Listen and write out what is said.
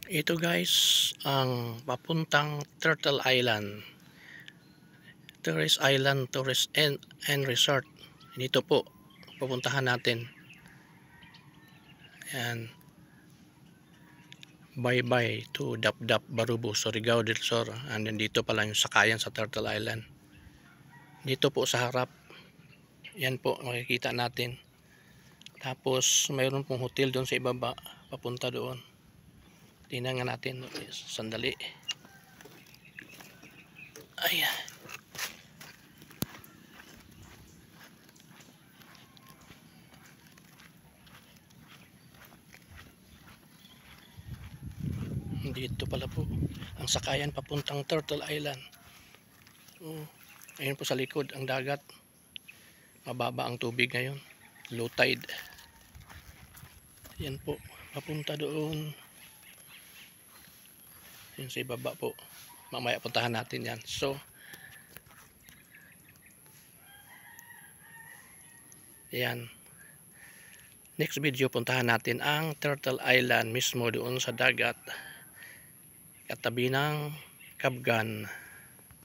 Ito guys, ang papuntang Turtle Island. Tourist Island, Tourist and Resort. Dito po, pupuntahan natin. Ayan. Bye-bye to Dap-Dap, Barubo, Surigao del Sur. And dito pala yung sakayan sa Turtle Island. Dito po sa harap. Yan po, makikita natin. Tapos, mayroon pong hotel doon sa ibaba. Papunta doon. Tingnan nga natin. Sandali. Ayan. Dito pala po ang sakayan papuntang Turtle Island. Ayun po sa likod ang dagat. Mababa ang tubig ngayon. Low tide. Yan po. Papunta doon. Yan sa ibaba po. Mamaya puntahan natin yan. So, yan. Next video puntahan natin ang Turtle Island mismo doon sa dagat. Katabi ng Cabgan.